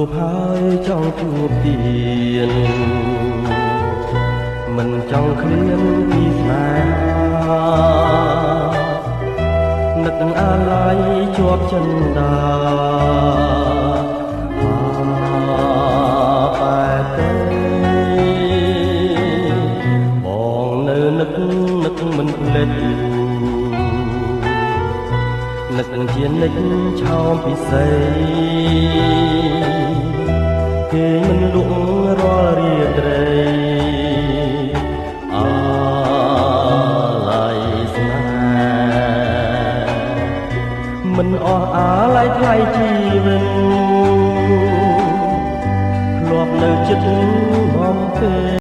បហើយចង់ជួបទៀតមិនចង់ឃ្លានពីស្នេហានឹកអាឡ័យជាប់ចិន្តាបែបទេបងនៅនឹកមិនភ្លេចនឹកជានិច្ចឆោមពិសេសគេមិនលក់រាល់